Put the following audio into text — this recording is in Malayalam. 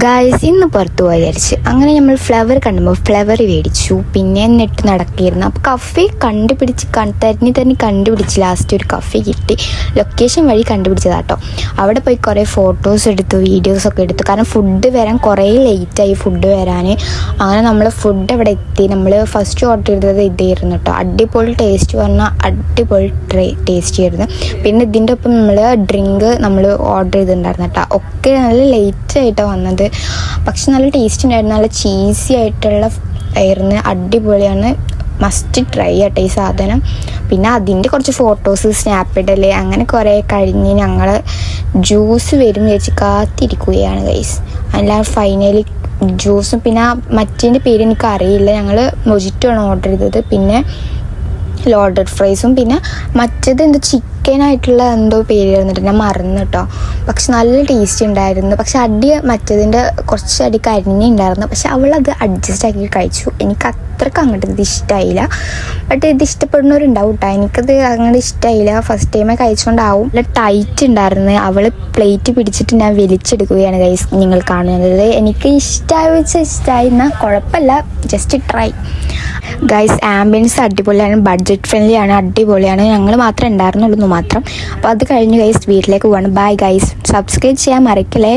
ഗൈസ് ഇന്ന് പുറത്തു പോയി വിചാരിച്ച് അങ്ങനെ നമ്മൾ ഫ്ലവർ കണ്ടുമ്പോൾ ഫ്ലവർ മേടിച്ചു. പിന്നെ നെട്ട് നടക്കിയിരുന്നു. അപ്പോൾ കഫേ കണ്ടുപിടിച്ച് തന്നെ കണ്ടുപിടിച്ച് ലാസ്റ്റ് ഒരു കഫേ കിട്ടി. ലൊക്കേഷൻ വഴി കണ്ടുപിടിച്ചതാട്ടോ. അവിടെ പോയി കുറേ ഫോട്ടോസ് എടുത്തു, വീഡിയോസൊക്കെ എടുത്തു. കാരണം ഫുഡ് വരാൻ കുറേ ലേറ്റായി ഫുഡ് വരാൻ. അങ്ങനെ നമ്മൾ ഫുഡ് അവിടെ എത്തി. നമ്മൾ ഫസ്റ്റ് ഓർഡർ ചെയ്തത് ഇതായിരുന്നു കേട്ടോ. അടിപൊളി ടേസ്റ്റ് പറഞ്ഞാൽ അടിപൊളി ടേസ്റ്റ് ആയിരുന്നു. പിന്നെ ഇതിൻ്റെ ഒപ്പം നമ്മൾ ഡ്രിങ്ക് നമ്മൾ ഓർഡർ ചെയ്തിട്ടുണ്ടായിരുന്നു കേട്ടോ. ഒക്കെ നല്ല ലേറ്റായിട്ടാണ് വന്നത്. പക്ഷെ നല്ല ടേസ്റ്റ് ഉണ്ടായിരുന്നു. നല്ല ചീസി ആയിട്ടുള്ള ആയിരുന്നു. അടിപൊളിയാണ്. മസ്റ്റ് ട്രൈ ആട്ടെ ഈ സാധനം. പിന്നെ അതിൻ്റെ കുറച്ച് ഫോട്ടോസ് സ്നാപ്പിടൽ അങ്ങനെ കുറേ കഴിഞ്ഞ് ഞങ്ങൾ ജ്യൂസ് വരും വിചാരിച്ച് കാത്തിരിക്കുകയാണ് ഗൈസ്. അല്ല ഫൈനലി ജ്യൂസും പിന്നെ മറ്റേൻ്റെ പേര് എനിക്ക് അറിയില്ല. ഞങ്ങൾ മൊജിറ്റോ ആണ് ഓർഡർ ചെയ്തത്. പിന്നെ ലോഡഡ് ഫ്രൈസും പിന്നെ മറ്റേത് എന്തോ ചിക്കനായിട്ടുള്ള എന്തോ പേര് വന്നിട്ട് ഞാൻ മറന്നു കേട്ടോ. പക്ഷെ നല്ല ടേസ്റ്റ് ഉണ്ടായിരുന്നു. പക്ഷെ അടി മറ്റേതിൻ്റെ കുറച്ച് അടി കരിഞ്ഞുണ്ടായിരുന്നു. പക്ഷെ അവളത് അഡ്ജസ്റ്റ് ആക്കി കഴിച്ചു. എനിക്ക് അത്രയ്ക്ക് അങ്ങോട്ട് ഇത് ഇഷ്ടമായില്ല. ബട്ട് ഇത് ഇഷ്ടപ്പെടുന്നവരുണ്ടാവും കേട്ടോ. എനിക്കത് അങ്ങോട്ട് ഇഷ്ടമായില്ല. ഫസ്റ്റ് ടൈമേ കഴിച്ചുകൊണ്ടാവും. നല്ല ടൈറ്റ് ഉണ്ടായിരുന്നു. അവൾ പ്ലേറ്റ് പിടിച്ചിട്ട് ഞാൻ വലിച്ചെടുക്കുകയാണ് ഗൈസ് നിങ്ങൾ കാണുന്നത്. എനിക്ക് ഇഷ്ടമായി വെച്ചാൽ ഇഷ്ടമായി എന്നാൽ കുഴപ്പമില്ല. Just try guys. ആംബിയൻസ് അടിപൊളിയാണ്, ബഡ്ജറ്റ് ഫ്രണ്ട്ലി ആണ്, അടിപൊളിയാണ്. ഞങ്ങൾ മാത്രമേ ഉണ്ടായിരുന്നുള്ളൂ മാത്രം. അപ്പോൾ അത് കഴിഞ്ഞ് ഗൈസ് വീട്ടിലേക്ക് പോവാണ്. Bye guys. സബ്സ്ക്രൈബ് ചെയ്യാൻ മറക്കല്ലേ.